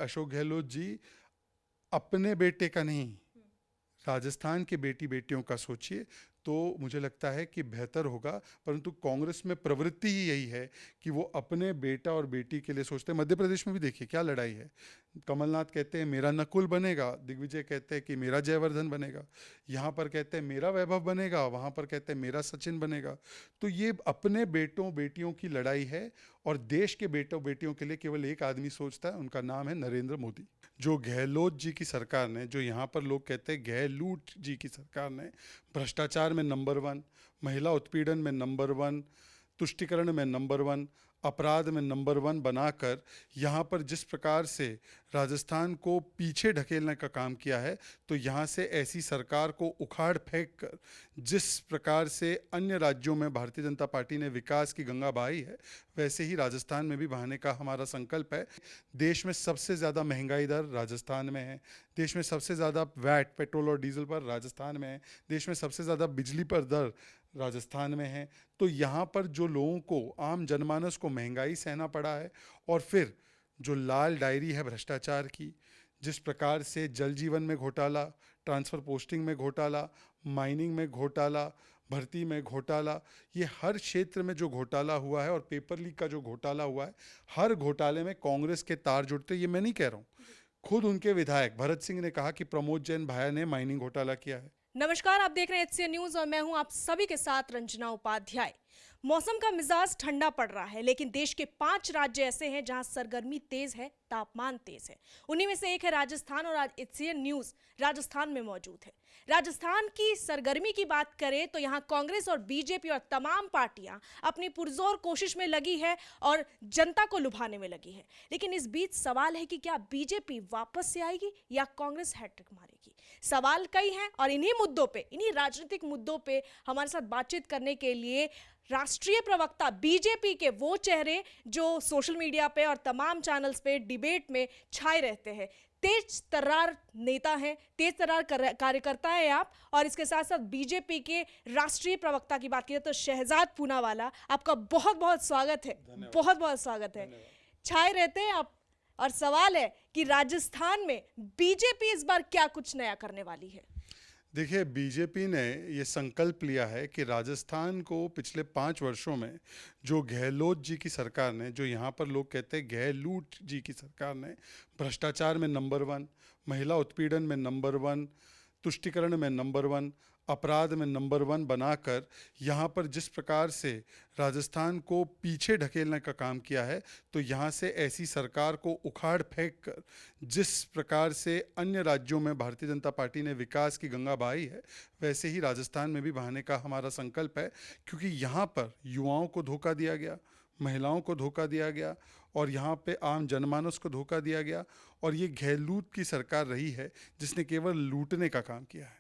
अशोक गहलोत जी अपने बेटे का नहीं, राजस्थान के बेटी बेटियों का सोचिए, तो मुझे लगता है कि बेहतर होगा। परंतु कांग्रेस में प्रवृत्ति ही यही है कि वो अपने बेटा और बेटी के लिए सोचते हैं। मध्य प्रदेश में भी देखिए क्या लड़ाई है। कमलनाथ कहते हैं मेरा नकुल बनेगा, दिग्विजय कहते हैं कि मेरा जयवर्धन बनेगा, यहाँ पर कहते हैं मेरा वैभव बनेगा, वहाँ पर कहते हैं मेरा सचिन बनेगा। तो ये अपने बेटों बेटियों की लड़ाई है और देश के बेटों बेटियों के लिए केवल एक आदमी सोचता है, उनका नाम है नरेंद्र मोदी। जो गहलोत जी की सरकार ने, जो यहाँ पर लोग कहते हैं गहलूट जी की सरकार ने, भ्रष्टाचार में नंबर 1, महिला उत्पीड़न में नंबर 1, तुष्टिकरण में नंबर 1, अपराध में नंबर 1 बनाकर यहाँ पर जिस प्रकार से राजस्थान को पीछे ढकेलने का काम किया है, तो यहाँ से ऐसी सरकार को उखाड़ फेंक कर जिस प्रकार से अन्य राज्यों में भारतीय जनता पार्टी ने विकास की गंगा बहाई है, वैसे ही राजस्थान में भी बहाने का हमारा संकल्प है। देश में सबसे ज़्यादा महंगाई दर राजस्थान में है, देश में सबसे ज़्यादा वैट पेट्रोल और डीजल पर राजस्थान में है, देश में सबसे ज़्यादा बिजली पर दर राजस्थान में है। तो यहाँ पर जो लोगों को, आम जनमानस को महंगाई सहना पड़ा है, और फिर जो लाल डायरी है भ्रष्टाचार की, जिस प्रकार से जल जीवन में घोटाला, ट्रांसफ़र पोस्टिंग में घोटाला, माइनिंग में घोटाला, भर्ती में घोटाला, ये हर क्षेत्र में जो घोटाला हुआ है और पेपर लीक का जो घोटाला हुआ है, हर घोटाले में कांग्रेस के तार जुड़ते। ये मैं नहीं कह रहा हूँ, खुद उनके विधायक भरत सिंह ने कहा कि प्रमोद जैन भाया ने माइनिंग घोटाला किया है। नमस्कार, आप देख रहे हैं एचसीएन न्यूज और मैं हूं आप सभी के साथ रंजना उपाध्याय। मौसम का मिजाज ठंडा पड़ रहा है, लेकिन देश के 5 राज्य ऐसे हैं जहां सरगर्मी तेज है, तापमान तेज है। उन्हीं में से एक है राजस्थान और आज एचसीएन न्यूज राजस्थान में मौजूद है। राजस्थान की सरगर्मी की बात करें तो यहां कांग्रेस और बीजेपी और तमाम पार्टियां अपनी पुरजोर कोशिश में लगी है और जनता को लुभाने में लगी है। लेकिन इस बीच सवाल है कि क्या बीजेपी वापस से आएगी या कांग्रेस हैट्रिक मारेगी। सवाल कई हैं और इन्हीं मुद्दों पे, इन्हीं राजनीतिक मुद्दों पे हमारे साथ बातचीत करने के लिए राष्ट्रीय प्रवक्ता बीजेपी के वो चेहरे जो सोशल मीडिया पे और तमाम चैनल्स पे डिबेट में छाए रहते हैं, तेज तर्रार नेता हैं, तेज तर्रार कार्यकर्ता हैं आप, और इसके साथ साथ बीजेपी के राष्ट्रीय प्रवक्ता की बात करें तो शहजाद पूनावाला, आपका बहुत बहुत स्वागत है। बहुत बहुत स्वागत है। छाए रहते हैं आप, और सवाल है कि राजस्थान में बीजेपी इस बार क्या कुछ नया करने वाली है। देखिए, बीजेपी ने ये संकल्प लिया है कि राजस्थान को पिछले 5 वर्षों में जो गहलोत जी की सरकार ने, जो यहाँ पर लोग कहते हैं गहलूट जी की सरकार ने, भ्रष्टाचार में नंबर 1, महिला उत्पीड़न में नंबर 1, तुष्टिकरण में नंबर 1, अपराध में नंबर 1 बनाकर यहाँ पर जिस प्रकार से राजस्थान को पीछे ढकेलने का काम किया है, तो यहाँ से ऐसी सरकार को उखाड़ फेंक कर जिस प्रकार से अन्य राज्यों में भारतीय जनता पार्टी ने विकास की गंगा बहाई है, वैसे ही राजस्थान में भी बहाने का हमारा संकल्प है। क्योंकि यहाँ पर युवाओं को धोखा दिया गया, महिलाओं को धोखा दिया गया, और यहाँ पे आम जनमानस को धोखा दिया गया, और ये गहलूट की सरकार रही है जिसने केवल लूटने का काम किया है।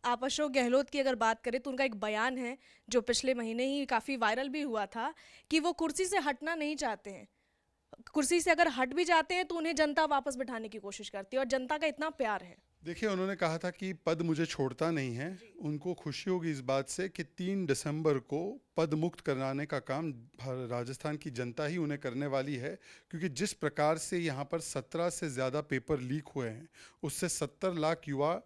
आप अशोक गहलोत की अगर बात करें तो उनका एक बयान है जो पिछले महीने ही काफ़ी वायरल भी हुआ था कि वो कुर्सी से हटना नहीं चाहते हैं। कुर्सी से अगर हट भी जाते हैं तो उन्हें जनता वापस बिठाने की कोशिश करती है, और जनता का इतना प्यार है। देखिए, उन्होंने कहा था कि पद मुझे छोड़ता नहीं है। उनको खुशी होगी इस बात से कि 3 दिसंबर को पद मुक्त कराने का काम राजस्थान की जनता ही उन्हें करने वाली है। क्योंकि जिस प्रकार से यहाँ पर 17 से ज़्यादा पेपर लीक हुए हैं, उससे 70 लाख युवा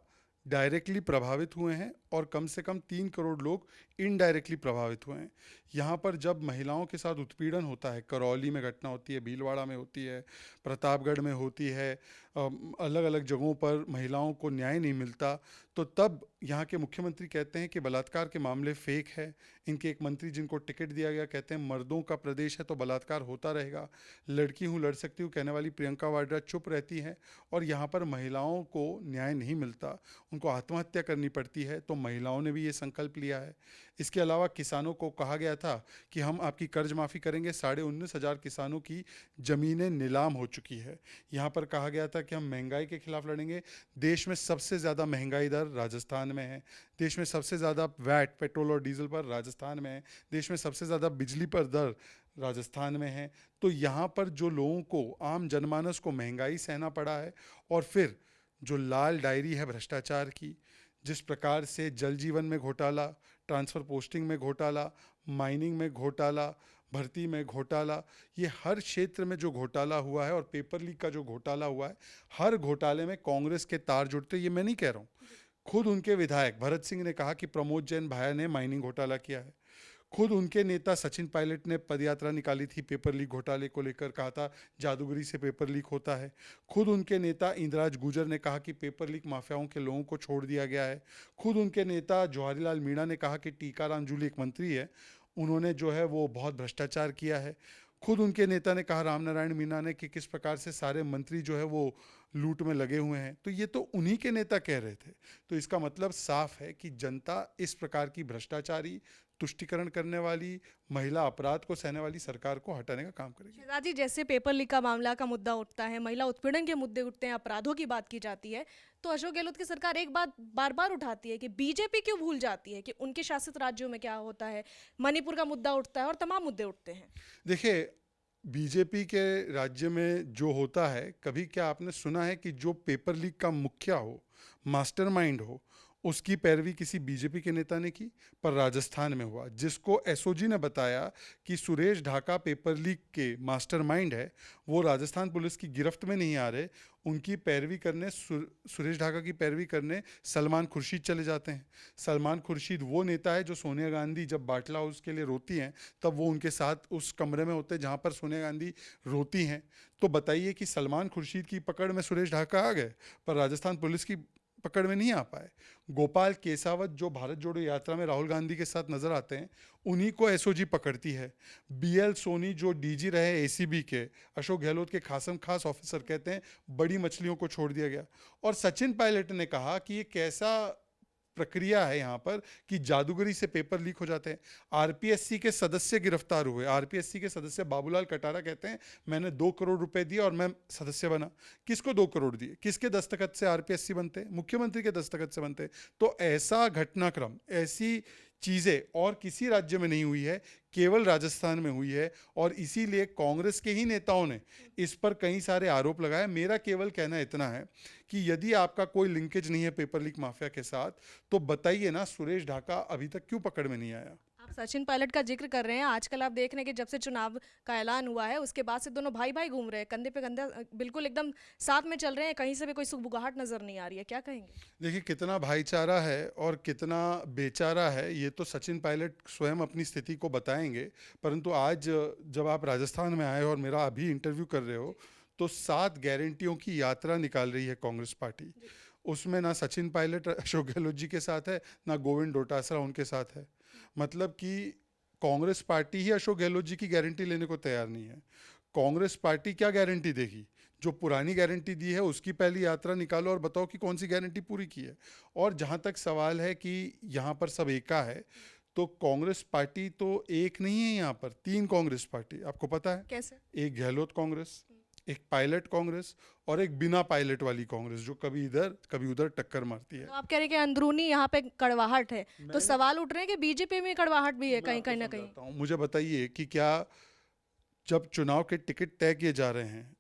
डायरेक्टली प्रभावित हुए हैं और कम से कम 3 करोड़ लोग इनडायरेक्टली प्रभावित हुए हैं। यहाँ पर जब महिलाओं के साथ उत्पीड़न होता है, करौली में घटना होती है, भीलवाड़ा में होती है, प्रतापगढ़ में होती है, अलग अलग जगहों पर महिलाओं को न्याय नहीं मिलता, तो तब यहाँ के मुख्यमंत्री कहते हैं कि बलात्कार के मामले फेक है। इनके एक मंत्री जिनको टिकट दिया गया कहते हैं मर्दों का प्रदेश है तो बलात्कार होता रहेगा। लड़की हूँ लड़ सकती हूँ कहने वाली प्रियंका वाड्रा चुप रहती हैं, और यहाँ पर महिलाओं को न्याय नहीं मिलता, उनको आत्महत्या करनी पड़ती है। तो महिलाओं ने भी ये संकल्प लिया है। इसके अलावा किसानों को कहा गया था कि हम आपकी कर्ज माफ़ी करेंगे। 19,500 किसानों की ज़मीनें नीलाम हो चुकी है। यहाँ पर कहा गया था कि हम महंगाई के खिलाफ लड़ेंगे। देश में सबसे ज़्यादा महंगाई दर राजस्थान में है, देश में सबसे ज़्यादा वैट पेट्रोल और डीजल पर राजस्थान में है, देश में सबसे ज़्यादा बिजली पर दर राजस्थान में है। तो यहाँ पर जो लोगों को, आम जनमानस को महंगाई सहना पड़ा है, और फिर जो लाल डायरी है भ्रष्टाचार की, जिस प्रकार से जल जीवन में घोटाला, ट्रांसफ़र पोस्टिंग में घोटाला, माइनिंग में घोटाला, भर्ती में घोटाला, ये हर क्षेत्र में जो घोटाला हुआ है और पेपर लीक का जो घोटाला हुआ है, हर घोटाले में कांग्रेस के तार जुड़ते, ये मैं नहीं कह रहा हूँ। खुद उनके विधायक भरत सिंह ने कहा कि प्रमोद जैन भाया ने माइनिंग घोटाला किया है। खुद उनके नेता सचिन पायलट ने पदयात्रा निकाली थी पेपर लीक घोटाले को लेकर, कहा था जादूगरी से पेपर लीक होता है। खुद उनके नेता इंदिराज गुर्जर ने कहा कि पेपर लीक माफियाओं के लोगों को छोड़ दिया गया है। खुद उनके नेता जवाहरीलाल मीणा ने कहा कि टीकाराम जूली एक मंत्री है, उन्होंने जो है वो बहुत भ्रष्टाचार किया है। खुद उनके नेता ने कहा रामनारायण मीणा ने कि किस प्रकार से सारे मंत्री जो है वो लूट में लगे हुए हैं। तो ये तो उन्हीं के नेता कह रहे थे। तो इसका मतलब साफ है कि जनता इस प्रकार की भ्रष्टाचारी, तुष्टीकरण करने वाली, महिला अपराध को सहने वाली सरकार को हटाने का काम करेगी। शहजाद जी, जैसे पेपर लीक का मामला का मुद्दा उठता है, महिला उत्पीड़न के मुद्दे उठते हैं, अपराधों की बात की जाती है, तो अशोक गहलोत की सरकार एक बात बार बार उठाती है कि बीजेपी क्यों भूल जाती है कि उनके शासित राज्यों में क्या होता है। मणिपुर का मुद्दा उठता है और तमाम मुद्दे उठते हैं। देखिए, बीजेपी के राज्य में जो होता है, कभी क्या आपने सुना है कि जो पेपर लीक का मुखिया हो, मास्टरमाइंड हो, उसकी पैरवी किसी बीजेपी के नेता ने की? पर राजस्थान में हुआ, जिसको एसओजी ने बताया कि सुरेश ढाका पेपर लीक के मास्टरमाइंड है, वो राजस्थान पुलिस की गिरफ्त में नहीं आ रहे। उनकी पैरवी करने, सुरेश ढाका की पैरवी करने सलमान खुर्शीद चले जाते हैं। सलमान खुर्शीद वो नेता है जो सोनिया गांधी जब बाटला हाउस के लिए रोती हैं, तब वो उनके साथ उस कमरे में होते हैं जहाँ पर सोनिया गांधी रोती हैं। तो बताइए कि सलमान खुर्शीद की पकड़ में सुरेश ढाका आ गए, पर राजस्थान पुलिस की पकड़ में नहीं आ पाए। गोपाल केसावत जो भारत जोड़ो यात्रा में राहुल गांधी के साथ नजर आते हैं, उन्हीं को एसओजी पकड़ती है। बीएल सोनी जो डीजी रहे एसीबी के, अशोक गहलोत के खास ऑफिसर, कहते हैं बड़ी मछलियों को छोड़ दिया गया। और सचिन पायलट ने कहा कि ये कैसा प्रक्रिया है यहाँ पर कि जादूगरी से पेपर लीक हो जाते हैं। आरपीएससी के सदस्य गिरफ्तार हुए। आरपीएससी के सदस्य बाबूलाल कटारा कहते हैं मैंने 2 करोड़ रुपए दिए और मैं सदस्य बना। किसको 2 करोड़ दिए? किसके दस्तखत से आरपीएससी बनते हैं? मुख्यमंत्री के दस्तखत से बनते हैं। तो ऐसा घटनाक्रम, ऐसी चीजें और किसी राज्य में नहीं हुई है, केवल राजस्थान में हुई है। और इसीलिए कांग्रेस के ही नेताओं ने इस पर कई सारे आरोप लगाए। मेरा केवल कहना इतना है कि यदि आपका कोई लिंकेज नहीं है पेपर लीक माफिया के साथ, तो बताइए ना सुरेश ढाका अभी तक क्यों पकड़ में नहीं आया? आप सचिन पायलट का जिक्र कर रहे हैं। आजकल आप देख रहे हैं कि जब से चुनाव का ऐलान हुआ है, उसके बाद से दोनों भाई भाई घूम रहे हैं, कंधे पे कंधा बिल्कुल एकदम साथ में चल रहे हैं। कहीं से भी कोई सुगबुगाहट नजर नहीं आ रही है। क्या कहेंगे? देखिए, कितना भाईचारा है और कितना बेचारा है, ये तो सचिन पायलट स्वयं अपनी स्थिति को बताएंगे। परंतु आज जब आप राजस्थान में आए और मेरा अभी इंटरव्यू कर रहे हो, तो 7 गारंटियों की यात्रा निकाल रही है कांग्रेस पार्टी। उसमें ना सचिन पायलट अशोक गहलोत जी के साथ है, ना गोविंद डोटासरा उनके साथ है। मतलब कि कांग्रेस पार्टी ही अशोक गहलोत जी की गारंटी लेने को तैयार नहीं है। कांग्रेस पार्टी क्या गारंटी देगी? जो पुरानी गारंटी दी है उसकी पहली यात्रा निकालो और बताओ कि कौन सी गारंटी पूरी की है। और जहां तक सवाल है कि यहाँ पर सब एका है, तो कांग्रेस पार्टी तो एक नहीं है, यहाँ पर 3 कांग्रेस पार्टी, आपको पता है? कैसे? एक गहलोत कांग्रेस, एक पायलट कांग्रेस और एक बिना पायलट वाली कांग्रेस, जो कभी इधर कभी उधर टक्कर मारती है। तो आप कह रहे हैं कि अंदरूनी यहाँ पे कड़वाहट है, तो मैंने- सवाल उठ रहे हैं कि बीजेपी में कड़वाहट भी है मैं कहीं आपको कहीं ना कहीं। समझाता हूं। मुझे बताइए कि क्या जब चुनाव के टिकट तय किए जा रहे हैं,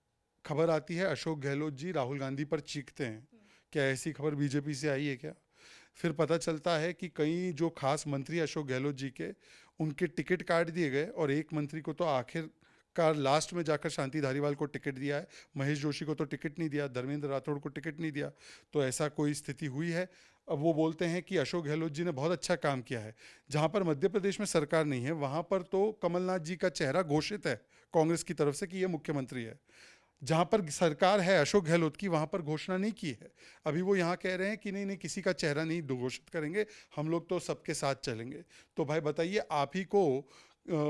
खबर आती है अशोक गहलोत जी राहुल गांधी पर चीखते हैं, क्या ऐसी खबर बीजेपी से आई है क्या? फिर पता चलता है कि कई जो खास मंत्री अशोक गहलोत जी के, उनके टिकट काट दिए गए और एक मंत्री को तो आखिरकार लास्ट में जाकर शांति धारीवाल को टिकट दिया है, महेश जोशी को तो टिकट नहीं दिया, धर्मेंद्र राठौड़ को टिकट नहीं दिया। तो ऐसा कोई स्थिति हुई है। अब वो बोलते हैं कि अशोक गहलोत जी ने बहुत अच्छा काम किया है। जहां पर मध्य प्रदेश में सरकार नहीं है, वहां पर तो कमलनाथ जी का चेहरा घोषित है कांग्रेस की तरफ से कि ये मुख्यमंत्री है। जहां पर सरकार है अशोक गहलोत की, वहां पर घोषणा नहीं की है। अभी वो यहाँ कह रहे हैं कि नहीं नहीं, किसी का चेहरा नहीं घोषित करेंगे, हम लोग तो सबके साथ चलेंगे। तो भाई बताइए, आप ही को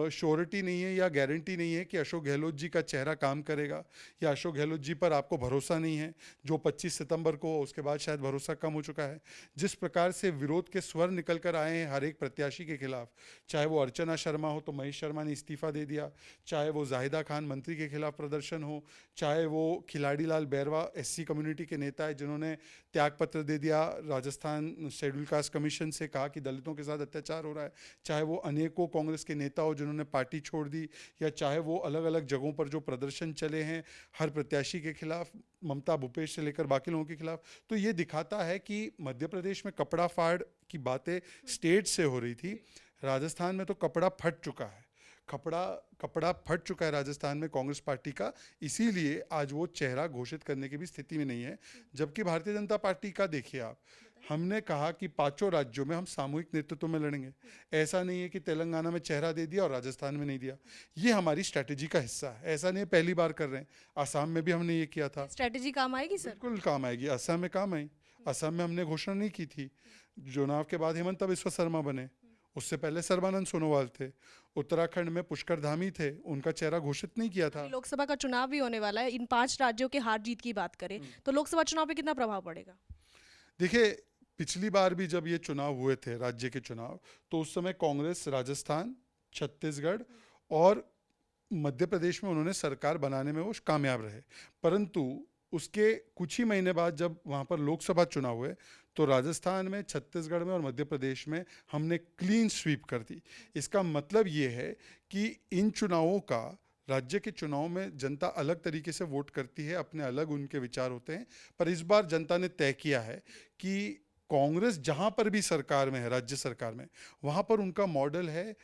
श्योरिटी नहीं है या गारंटी नहीं है कि अशोक गहलोत जी का चेहरा काम करेगा, या अशोक गहलोत जी पर आपको भरोसा नहीं है? जो 25 सितंबर को, उसके बाद शायद भरोसा कम हो चुका है। जिस प्रकार से विरोध के स्वर निकल कर आए हैं हर एक प्रत्याशी के खिलाफ, चाहे वो अर्चना शर्मा हो तो महेश शर्मा ने इस्तीफा दे दिया, चाहे वो जाहिदा खान मंत्री के खिलाफ प्रदर्शन हो, चाहे वो खिलाड़ी लाल बैरवा एससी कम्युनिटी के नेता है जिन्होंने त्यागपत्र दे दिया राजस्थान शेड्यूल कास्ट कमीशन से, कहा कि दलितों के साथ अत्याचार हो रहा है, चाहे वो अनेकों कांग्रेस के नेता हो जिन्होंने पार्टी छोड़ दी, या चाहे वो अलग अलग जगहों पर जो प्रदर्शन चले हैं हर प्रत्याशी के खिलाफ, ममता भूपेश से लेकर बाकी लोगों के खिलाफ। तो ये दिखाता है कि मध्य प्रदेश में कपड़ा फाड़ की बातें स्टेट से हो रही थी, राजस्थान में तो कपड़ा फट चुका है। कपड़ा कपड़ा फट चुका है राजस्थान में कांग्रेस पार्टी का, इसीलिए आज वो चेहरा घोषित करने की भी स्थिति में नहीं है। जबकि भारतीय जनता पार्टी का देखिए आप, हमने कहा कि पांचों राज्यों में हम सामूहिक नेतृत्व में लड़ेंगे। ऐसा नहीं है कि तेलंगाना में चेहरा दे दिया और राजस्थान में नहीं दिया। ये हमारी स्ट्रैटेजी का हिस्सा है, ऐसा नहीं है पहली बार कर रहे हैं। असम में भी हमने ये किया था। स्ट्रेटेजी काम आएगी सर? बिल्कुल काम आएगी, असम में काम आई। असम में हमने घोषणा नहीं की थी। चुनाव के बाद हेमंत बिस्वा शर्मा बने, उससे पहले सर्बानंद सोनोवाल थे। उत्तराखंड में पुष्कर धामी थे, उनका चेहरा घोषित नहीं किया था। लोकसभा का चुनाव भी होने वाला है। इन 5 राज्यों के हार जीत की बात करें तो लोकसभा चुनाव पे कितना प्रभाव पड़ेगा? देखिए, पिछली बार भी जब ये चुनाव हुए थे, राज्य के चुनाव, तो उस समय कांग्रेस राजस्थान, छत्तीसगढ़ और मध्य प्रदेश में उन्होंने सरकार बनाने में वो कामयाब रहे। परंतु उसके कुछ ही महीने बाद जब वहाँ पर लोकसभा चुनाव हुए, तो राजस्थान में, छत्तीसगढ़ में और मध्य प्रदेश में हमने क्लीन स्वीप कर दी। इसका मतलब ये है कि इन चुनावों का, राज्य के चुनाव में जनता अलग तरीके से वोट करती है, अपने अलग उनके विचार होते हैं। पर इस बार जनता ने तय किया है कि कांग्रेस जहाँ पर भी सरकार में है, राज्य सरकार में, वहाँ पर उनका मॉडल है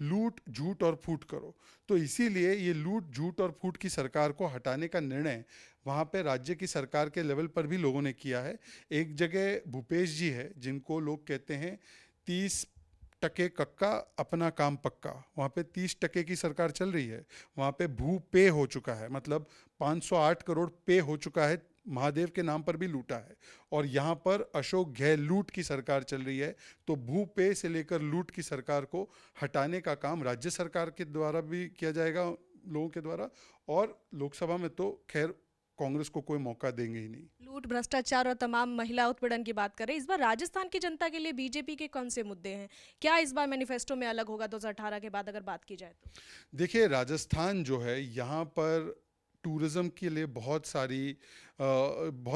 लूट झूठ और फूट करो। तो इसीलिए ये लूट झूठ और फूट की सरकार को हटाने का निर्णय वहाँ पे राज्य की सरकार के लेवल पर भी लोगों ने किया है। एक जगह भूपेश जी है, जिनको लोग कहते हैं 30% कक्का अपना काम पक्का, वहाँ पे 30% की सरकार चल रही है। वहाँ पे भू पे हो चुका है, मतलब 508 करोड़ पे हो चुका है, महादेव के नाम पर भी लूटा है। और यहाँ पर अशोक गहलोत की सरकार चल रही है। तो भू पे से लेकर लूट की सरकार को हटाने का काम राज्य सरकार के द्वारा भी किया जाएगा, लोगों के द्वारा। और लोकसभा में तो खैर कांग्रेस को कोई मौका देंगे ही नहीं। लूट, भ्रष्टाचार और तमाम महिला उत्पीड़न की बात करें, इस बार राजस्थान की जनता के लिए बीजेपी के कौन से मुद्दे हैं? क्या इस बार मैनिफेस्टो में अलग होगा 2018 के बाद, अगर बात की जाए तो? देखिए, राजस्थान जो है, यहाँ पर टूरिज़्म के लिए बहुत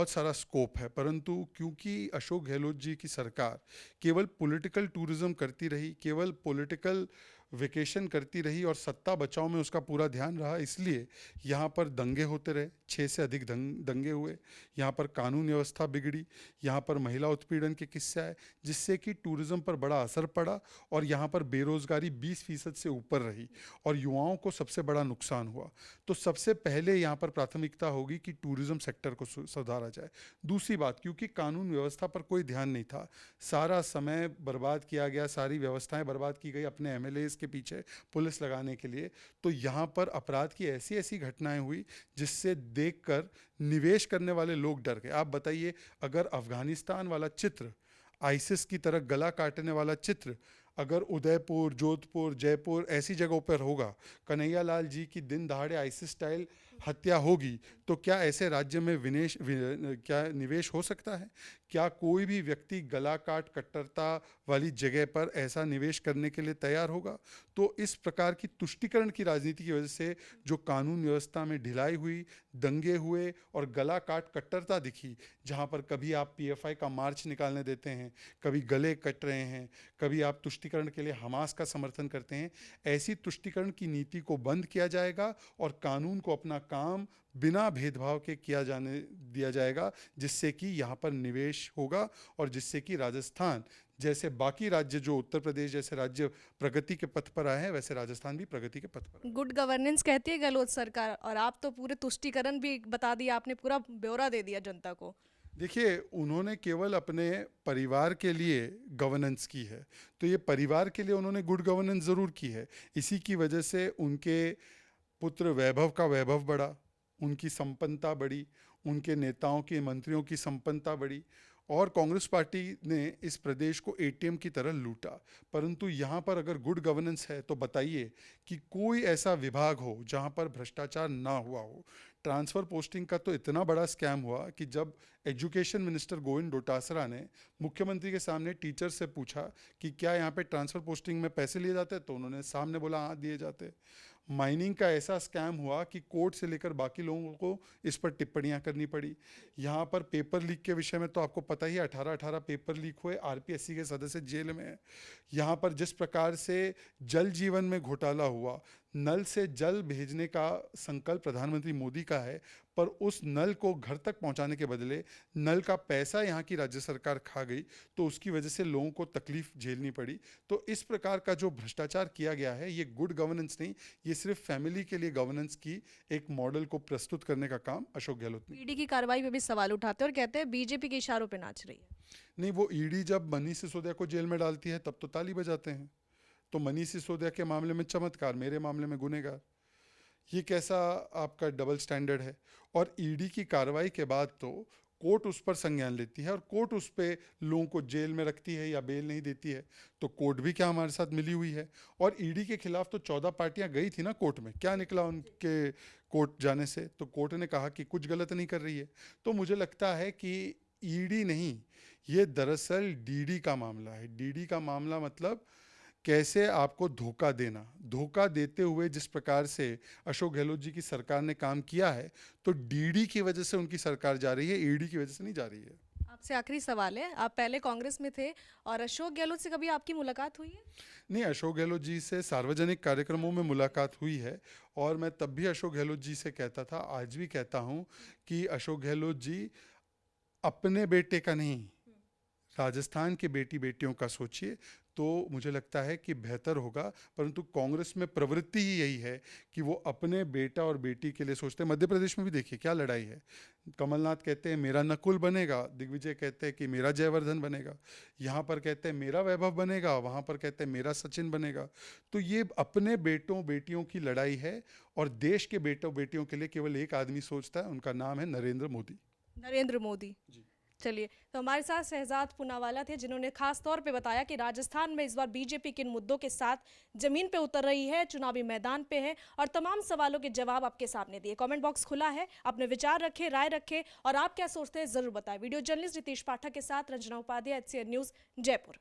सारा स्कोप है। परंतु क्योंकि अशोक गहलोत जी की सरकार केवल पॉलिटिकल टूरिज़्म करती रही, केवल पॉलिटिकल वेकेशन करती रही और सत्ता बचाव में उसका पूरा ध्यान रहा, इसलिए यहाँ पर दंगे होते रहे। 6 से अधिक दंगे हुए, यहाँ पर कानून व्यवस्था बिगड़ी, यहाँ पर महिला उत्पीड़न के किस्से आए, जिससे कि टूरिज़्म पर बड़ा असर पड़ा और यहाँ पर बेरोज़गारी 20% से ऊपर रही और युवाओं को सबसे बड़ा नुकसान हुआ। तो सबसे पहले यहाँ पर प्राथमिकता होगी कि टूरिज़्म सेक्टर को सुधारा जाए। दूसरी बात, क्योंकि कानून व्यवस्था पर कोई ध्यान नहीं था, सारा समय बर्बाद किया गया, सारी व्यवस्थाएं बर्बाद की गई अपने एमएलएस के पीछे पुलिस लगाने के लिए। तो यहाँ पर अपराध की ऐसी ऐसी घटनाएं हुई जिससे देखकर निवेश करने वाले लोग डर गए। आप बताइए, अगर अफगानिस्तान वाला चित्र, आईसिस की तरह गला काटने वाला चित्र अगर उदयपुर, जोधपुर, जयपुर ऐसी जगहों पर होगा, कन्हैया लाल जी की दिन दहाड़े आईसिस स्टाइल हत्या होगी, तो क्या ऐसे राज्य में क्या निवेश हो सकता है? क्या कोई भी व्यक्ति गला काट कट्टरता वाली जगह पर ऐसा निवेश करने के लिए तैयार होगा? तो इस प्रकार की तुष्टीकरण की राजनीति की वजह से जो कानून व्यवस्था में ढिलाई हुई, दंगे हुए और गला काट कट्टरता दिखी, जहाँ पर कभी आप पीएफआई का मार्च निकालने देते हैं, कभी गले कट रहे हैं, कभी आप तुष्टीकरण के लिए हमास का समर्थन करते हैं, ऐसी तुष्टीकरण की नीति को बंद किया जाएगा और कानून को अपना काम बिना भेदभाव के किया जाने दिया जाएगा, जिससे कि यहाँ पर निवेश होगा और जिससे कि राजस्थान जैसे बाकी राज्य, जो उत्तर प्रदेश जैसे राज्य प्रगति के पथ पर आए हैं, वैसे राजस्थान भी प्रगति के पथ पर। गुड गवर्नेंस कहती है गहलोत सरकार, और आप तो पूरे तुष्टीकरण भी बता दिया, आपने पूरा ब्यौरा दे दिया जनता को। देखिए, उन्होंने केवल अपने परिवार के लिए गवर्नेंस की है, तो ये परिवार के लिए उन्होंने गुड गवर्नेंस ज़रूर की है। इसी की वजह से उनके पुत्र वैभव का वैभव बढ़ा, उनकी संपन्नता बढ़ी, उनके नेताओं की, मंत्रियों की संपन्नता बढ़ी और कांग्रेस पार्टी ने इस प्रदेश को एटीएम की तरह लूटा। परंतु यहाँ पर अगर गुड गवर्नेंस है तो बताइए कि कोई ऐसा विभाग हो जहाँ पर भ्रष्टाचार ना हुआ हो। ट्रांसफ़र पोस्टिंग का तो इतना बड़ा स्कैम हुआ कि जब एजुकेशन मिनिस्टर गोविंद डोटासरा ने मुख्यमंत्री के सामने टीचर से पूछा कि क्या यहाँ पे ट्रांसफ़र पोस्टिंग में पैसे लिए जाते, तो उन्होंने सामने बोला हाँ दिए जाते। माइनिंग का ऐसा स्कैम हुआ कि कोर्ट से लेकर बाकी लोगों को इस पर टिप्पणियां करनी पड़ी। यहाँ पर पेपर लीक के विषय में तो आपको पता ही है, 18 पेपर लीक हुए, आरपीएससी के सदस्य जेल में हैं। यहाँ पर जिस प्रकार से जल जीवन में घोटाला हुआ, नल से जल भेजने का संकल्प प्रधानमंत्री मोदी का है, पर उस नल को घर तक पहुंचाने के बदले नल का पैसा यहाँ की राज्य सरकार खा गई, तो उसकी वजह से लोगों को तकलीफ झेलनी पड़ी। तो इस प्रकार का जो भ्रष्टाचार किया गया है, ये गुड गवर्नेंस नहीं, ये सिर्फ फैमिली के लिए गवर्नेंस की एक मॉडल को प्रस्तुत करने का काम अशोक गहलोत ने। ईडी की कार्रवाई पे भी सवाल उठाते हैं और कहते हैं बीजेपी के इशारों पे नाच रही है। नहीं, वो ईडी जब मनीष सिसोदिया को जेल में डालती है तब तो ताली बजाते हैं। तो मनीष सिसोदिया के मामले में चमत्कार, मेरे मामले में गुनहगार। ये कैसा आपका डबल स्टैंडर्ड है? और ईडी की कार्रवाई के बाद तो कोर्ट उस पर संज्ञान लेती है और कोर्ट उस पे लोगों को जेल में रखती है या बेल नहीं देती है। तो कोर्ट भी क्या हमारे साथ मिली हुई है? और ईडी के खिलाफ तो 14 पार्टियां गई थी ना कोर्ट में, क्या निकला उनके कोर्ट जाने से? तो कोर्ट ने कहा कि कुछ गलत नहीं कर रही है। तो मुझे लगता है कि ईडी नहीं, ये दरअसल डीडी का मामला है। डीडी का मामला मतलब कैसे आपको धोखा देना, धोखा देते हुए जिस प्रकार से अशोक गहलोत जी की सरकार ने काम किया है, तो डीडी की वजह से उनकी सरकार जा रही है, ईडी की वजह से नहीं जा रही है। आपसे आखिरी सवाल है, आप पहले कांग्रेस में थे और अशोक गहलोत से कभी आपकी मुलाकात हुई है? नहीं, अशोक गहलोत जी से सार्वजनिक कार्यक्रमों में मुलाकात हुई है और मैं तब भी अशोक गहलोत जी से कहता था, आज भी कहता हूँ कि अशोक गहलोत जी अपने बेटे का नहीं, राजस्थान के बेटी बेटियों का सोचिए, तो मुझे लगता है कि बेहतर होगा। परंतु कांग्रेस में प्रवृत्ति ही यही है कि वो अपने बेटा और बेटी के लिए सोचते हैं। मध्य प्रदेश में भी देखिए क्या लड़ाई है। कमलनाथ कहते हैं मेरा नकुल बनेगा, दिग्विजय कहते हैं कि मेरा जयवर्धन बनेगा, यहाँ पर कहते हैं मेरा वैभव बनेगा, वहाँ पर कहते हैं मेरा सचिन बनेगा। तो ये अपने बेटों बेटियों की लड़ाई है और देश के बेटों बेटियों के लिए केवल एक आदमी सोचता है, उनका नाम है नरेंद्र मोदी। नरेंद्र मोदी जी। चलिए, तो हमारे साथ शहजाद पूनावाला थे जिन्होंने खास तौर पे बताया कि राजस्थान में इस बार बीजेपी किन मुद्दों के साथ जमीन पे उतर रही है, चुनावी मैदान पे है, और तमाम सवालों के जवाब आपके सामने दिए। कमेंट बॉक्स खुला है, अपने विचार रखें, राय रखें और आप क्या सोचते हैं जरूर बताएं। वीडियो जर्नलिस्ट रितेश पाठक के साथ रंजना उपाध्याय, HCN न्यूज़, जयपुर।